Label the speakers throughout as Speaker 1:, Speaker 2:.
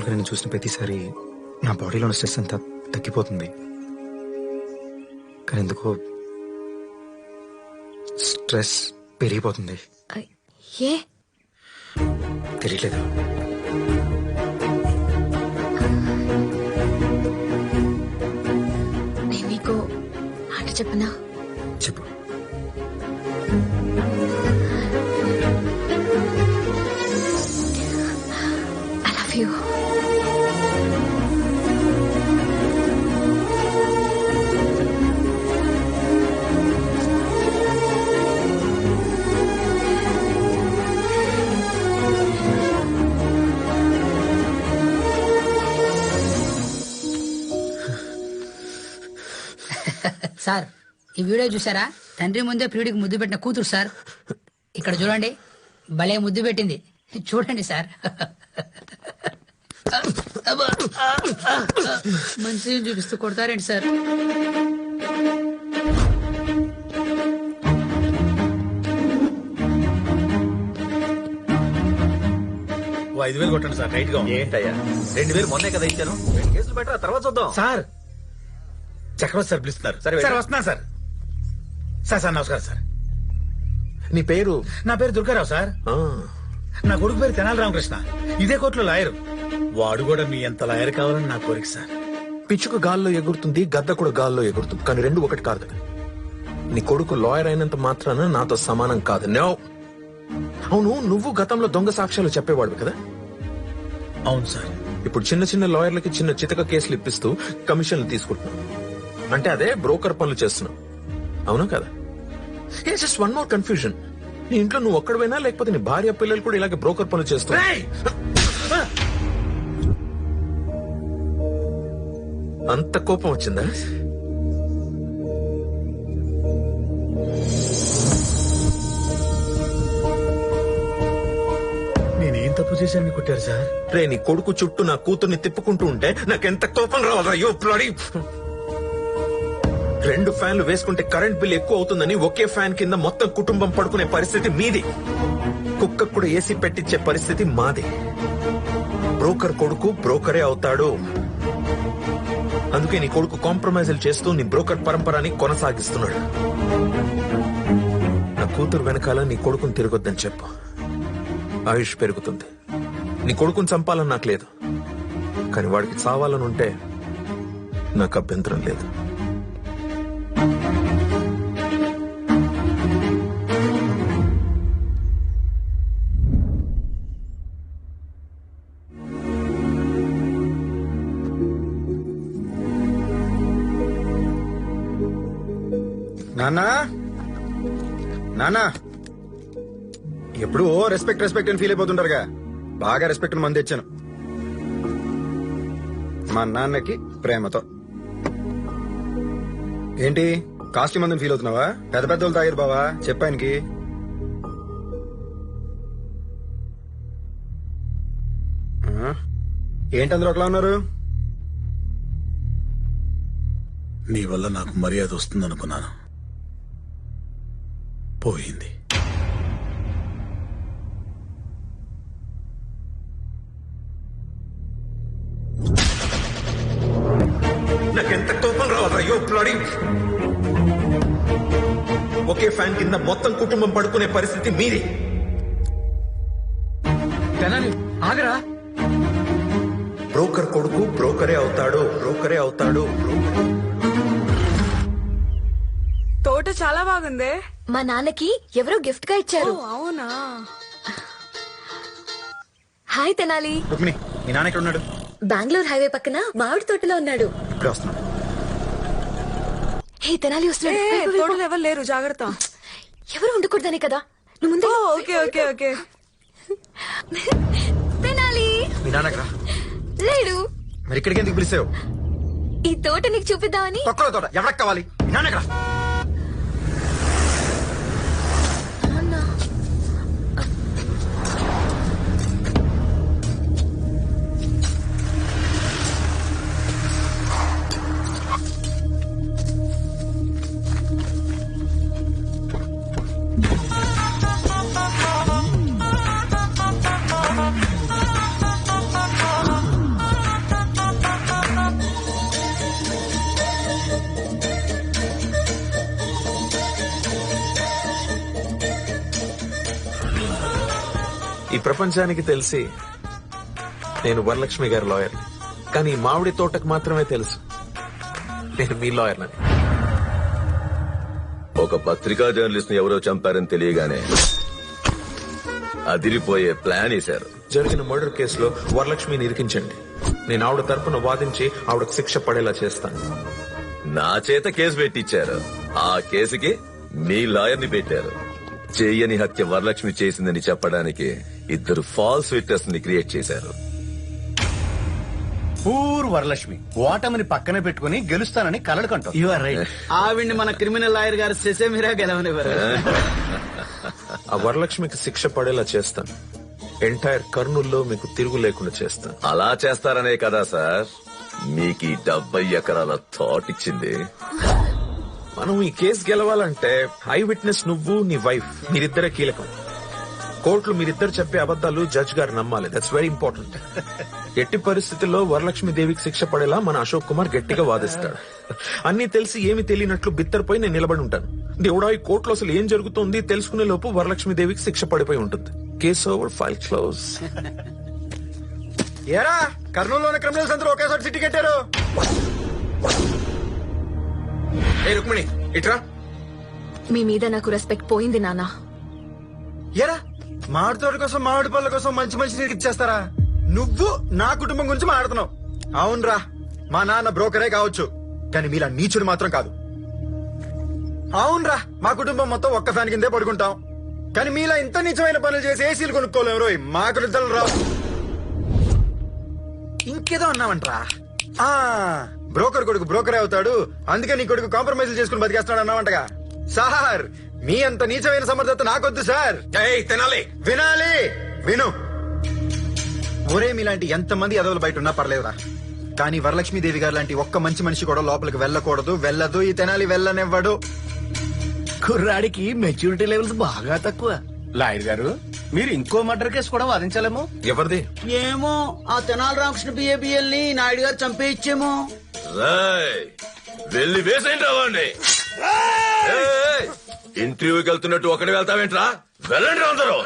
Speaker 1: మామూలుగా నేను చూసిన ప్రతిసారి నా బాడీలో ఉన్న స్ట్రెస్ అంతా తగ్గిపోతుంది. కానీ ఎందుకో స్ట్రెస్ పెరిగిపోతుంది.
Speaker 2: ఏ
Speaker 1: తెలియలేదు.
Speaker 2: నేను నీకు మాట చెప్పనా?
Speaker 1: చెప్పు.
Speaker 2: I love you.
Speaker 3: సార్ ఈ వీడియో చూసారా? తండ్రి ముందే ప్రియుడికి ముద్దు పెట్టిన కూతురు సార్. ఇక్కడ చూడండి, భలే ముద్దు పెట్టింది. చూడండి సార్. మంచిగా చూపిస్తూ కొడతారేంటి సార్?
Speaker 4: ఓ 5,000 కొట్టండి సార్. రైట్ గా
Speaker 5: ఏంటయ్యా 2,000 మొన్నే కదా ఇచ్చాను. 2 కేసులు బెటర్, తర్వాత చూద్దాం.
Speaker 4: సార్. చక్రవర్తి సార్ పిలుస్తున్నారు.
Speaker 5: సరే,
Speaker 4: సార్ వస్తున్నాను సార్. సార్ నమస్కారం సార్.
Speaker 5: నీ పేరు?
Speaker 4: నా పేరు దుర్గారావు సార్. నా కొడుకు పేరు తెనాలి రామకృష్ణ. ఇదే కోర్టులో లాయరు. వాడు కూడా మీ ఎంత లాయర్ కావాలని నా కోరిక సార్.
Speaker 5: పిచ్చుకు గాల్లో ఎగురుతుంది, గద్ద కూడా గాల్లో ఎగురుతుంది, కానీ రెండు ఒకటి కాదు. నీ కొడుకు లాయర్ అయినంత మాత్రాన నాతో సమానం కాదు. నో. అవును, నువ్వు గతంలో దొంగ సాక్ష్యాలు చెప్పేవాడు కదా?
Speaker 4: అవును సార్.
Speaker 5: ఇప్పుడు చిన్న చిన్న లాయర్లకి చిన్న చితక కేసులు ఇప్పిస్తూ కమిషన్లు తీసుకుంటున్నావు. అంటే అదే బ్రోకర్ పనులు చేస్తున్నావు, అవునా కదా? ఏ జస్ట్ వన్ మోర్ కన్ఫ్యూజన్. నీ ఇంట్లో నువ్వు ఒక్కడైనా, లేకపోతే నీ భార్య పిల్లలు కూడా ఇలాగే బ్రోకర్ పనులు చేస్తున్నావు? అంత కోపం వచ్చిందా?
Speaker 4: నేనేం తప్పు చేశాను కొట్టారు సార్?
Speaker 5: రే, నీ కొడుకు చుట్టూ నా కూతుర్ని తిప్పుకుంటూ ఉంటే నాకెంత కోపం రావాలా? యో బ్లడీ! 2 ఫ్యాన్లు వేసుకుంటే కరెంట్ బిల్ ఎక్కువ అవుతుందని ఒకే ఫ్యాన్ కింద మొత్తం కుటుంబం పడుకునే పరిస్థితి మీది. కుక్కకు కూడా ఏసీ పెట్టించే పరిస్థితి మాది. బ్రోకర్ కొడుకు బ్రోకరే అవుతాడు. అందుకే నీ కొడుకు కాంప్రమైజులు చేస్తూ నీ బ్రోకర్ పరంపరని కొనసాగిస్తున్నాడు. నా కూతురు వెనకాల నీ కొడుకుని తిరగొద్దని చెప్పు. ఆయుష్ పెరుగుతుంది. నీ కొడుకుని చంపాలని నాకు లేదు, కానీ వాడికి చావాలని ఉంటే నాకు అభ్యంతరం లేదు.
Speaker 1: నాన్నా, నాన్నా, ఎప్పుడు రెస్పెక్ట్ అని ఫీల్ అయిపోతుంటారుగా. బాగా రెస్పెక్ట్ మంది తెచ్చాను మా నాన్నకి ప్రేమతో. ఏంటి కాస్ట్యూమ్ అందని ఫీల్ అవుతున్నావా? పెద్ద పెద్దోళ్ళు తాగారు బావా, చెప్పానికి. ఏంటి అందరూ అట్లా ఉన్నారు?
Speaker 4: నీ వల్ల నాకు మర్యాద వస్తుందనుకున్నాను, పోయింది.
Speaker 5: నాకెంత కోపం రావాలా? యో బ్లడీ! ఒకే ఫ్యాన్ కింద మొత్తం కుటుంబం పడుకునే పరిస్థితి మీది.
Speaker 1: ఆగరా.
Speaker 5: బ్రోకర్ కొడుకు బ్రోకరే అవుతాడు, బ్రోకరే అవుతాడు.
Speaker 6: తోట చాలా బాగుంది.
Speaker 2: మా నాన్నకి ఎవరో గిఫ్ట్ గా ఇచ్చారు.
Speaker 6: అవునా?
Speaker 2: హాయ్ తెనాలి.
Speaker 1: రుక్మిణి, మీ నాన్న ఎక్కడ ఉన్నాడు?
Speaker 2: బెంగళూరు హైవే పక్కన మామిడి తోటలో ఉన్నాడు.
Speaker 1: ఇప్పుడే వస్తున్నాడు.
Speaker 2: హే తెనాలి వస్తున్నాడు.
Speaker 6: తోటలో ఎవరు లేరు, జాగ్రత్త.
Speaker 2: ఎవరు ఉండకూడదనే కదా నువ్వు ముందే.
Speaker 6: Okay okay okay.
Speaker 2: తెనాలి
Speaker 1: మీ నాన్న ఎక్కడ?
Speaker 2: లేడు.
Speaker 1: మరి ఇక్కడికి ఎందుకు పిలిచావు?
Speaker 2: ఈ తోట నీకు చూపిద్దామని.
Speaker 1: తొక్కలో తోట ఎవరికి కావాలి? మీ నాన్న ఎక్కడ?
Speaker 5: ఈ ప్రపంచానికి తెలిసి నేను వరలక్ష్మి గారి లాయర్, కానీ ఈ మామిడి తోటకు మాత్రమే తెలుసు నేను మీ లాయర్ అని.
Speaker 7: ఒక పత్రికా జర్నలిస్ట్ ని ఎవరో చంపారని తెలియగానే అదిరిపోయే ప్లాన్ వేశారు.
Speaker 5: జరిగిన మర్డర్ కేసులో వరలక్ష్మిని ఇరికించండి. నేను ఆవిడ తరపున వాదించి ఆవిడకు శిక్ష పడేలా చేస్తాను.
Speaker 7: నా చేత కేసు పెట్టించారు. ఆ కేసుకి మీ లాయర్ ని పెట్టారు. చెయ్యని హత్య వరలక్ష్మి చేసిందని చెప్పడానికి ఇద్దరు ఫాల్స్ విట్నెస్ ని క్రియేట్ చేశారు.
Speaker 8: పూర్ వరలక్ష్మి ఓటమిని పక్కన పెట్టుకుని గెలుస్తానని కలలు కంటాం.
Speaker 9: You are right. ఆవిడ్ని మన క్రిమినల్ లాయర్ గారు సెసేమిరా గెలవనివ్వరు.
Speaker 5: ఆ వరలక్ష్మికి శిక్ష పడేలా చేస్తాను. ఎంటైర్ కర్నూల్లో మీకు తిరుగు లేకుండా చేస్తాను.
Speaker 7: అలా చేస్తారనే కదా సార్ మీకు ఈ 70 ఎకరాల థాట్ ఇచ్చింది.
Speaker 5: మనం ఈ కేసు గెలవాలంటే ఐ విట్నెస్ నువ్వు నీ వైఫ్ మీరిద్దరే కీలకం. కోర్టులు మీరిద్దరు చెప్పే అబద్దాలు జడ్జ్ గారు నమ్మాలి. That's very important. ఎట్టి పరిస్థితుల్లో వరలక్ష్మి దేవికి శిక్ష పడేలా మన అశోక్ కుమార్ గట్టిగా వాదిస్తాడు. అన్ని తెలిసి ఏమి తెలియనట్లు బిత్తరపోయి నేను నిలబడి ఉంటాను. దేవుడా, ఈ కోర్టులో అసలు ఏం జరుగుతోంది తెలుసుకునే లోపు వరలక్ష్మి దేవికి శిక్ష పడిపోయి ఉంటుంది. Case over, file close.
Speaker 1: ఏరా కర్నూలులోని క్రిమినల్స్ అందరూ ఒకేసారి సిటీ కట్టారు.
Speaker 5: ఏ రుక్మిణి ఇట్రా.
Speaker 2: మీ మీద నాకు రెస్పెక్ట్ పోయింది నాన్న.
Speaker 1: ఏరా మామిడి తోట కోసం మామిడి పళ్ళ కోసం మంచి మంచి నీరు ఇచ్చేస్తారా? నువ్వు నా కుటుంబం గురించి మాట్లాడుతున్నావు. అవునరా, మా నాన్న బ్రోకరే కావచ్చు, కానీ మీలా నీచుడు మాత్రం కాదు. అవునరా, మా కుటుంబం మొత్తం ఒక్క ఫ్యాన్ కిందే పడుకుంటాం, కానీ మీలా ఇంత నిజమైన పనులు చేసి ఏసీలు కొనుక్కోలేము. రోయ్ మాకు నిద్రలు రావు. ఇంకేదో అన్నావంట్రా. ఆ బ్రోకర్ కొడుకు బ్రోకరే అవుతాడు, అందుకే నీ కొడుకు కాంప్రమైజ్ చేసుకుని బతికేస్తాడు అన్నావంటగా. సార్ మీ అంత నీచమైన సమర్థత నాకొద్దు సార్.
Speaker 5: తినాలి
Speaker 1: వినాలి, విను. ఒరే మీలాంటి ఎంతమంది ఎదవలు బయట ఉన్నా పర్లేదురా, కానీ వరలక్ష్మీదేవి గారు లాంటి ఒక్క మంచి మనిషి కూడా లోపలికి వెళ్ళకూడదు, వెళ్ళదు. ఈ తెనాలి వెళ్ళనివ్వడు.
Speaker 9: కుర్రాడికి మెచ్యూరిటీ లెవెల్స్ బాగా తక్కువ.
Speaker 8: లాయర్ గారు, మీరు ఇంకో మర్డర్ కేసు కూడా వాదించాలేమో.
Speaker 5: ఎవరిది?
Speaker 9: ఏమో ఆ తెనాలి రామకృష్ణ బిఏబిఎల్ ని నాయుడు గారు చంపేయచ్చేమో.
Speaker 7: రేయ్, వెళ్ళి వేసేయండి రావండి. ఇంటర్వ్యూకి వెళ్తున్నట్టు ఒకటి వెళ్తావేంట్రా? వెళ్ళండి అందరూ.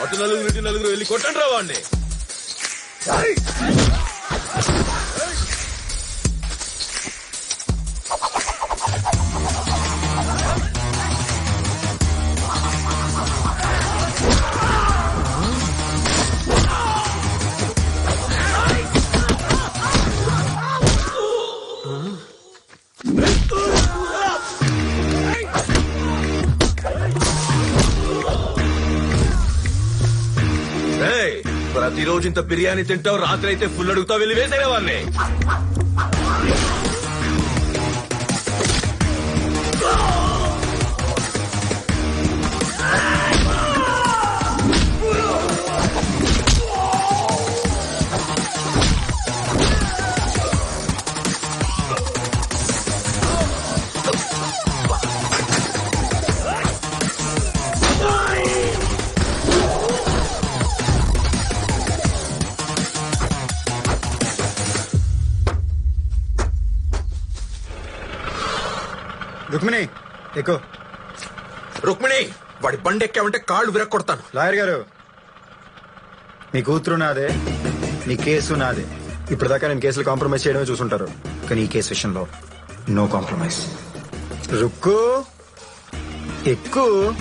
Speaker 7: అటు నలుగురు ఇటు నలుగురు వెళ్ళి కొట్టండి రావండి. ప్రతిరోజు ఇంత బిర్యానీ తింటావు, రాత్రి అయితే ఫుల్ అడుగుతావు, వెళ్ళి వేసేనే వాడిని.
Speaker 1: రుక్మిణి ఎక్కువ.
Speaker 5: రుక్మిణి, వాడి బండి ఎక్కావంటే కాళ్ళు విరక్కొడతాను.
Speaker 1: లాయర్ గారు, నీ కూతురు నాదే, నీ కేసు నాదే. ఇప్పటిదాకా నేను కేసులు కాంప్రమైజ్ చేయడమే చూసుంటారు, కానీ ఈ కేసు విషయంలో నో కాంప్రమైజ్. రుక్కు ఎక్కువ.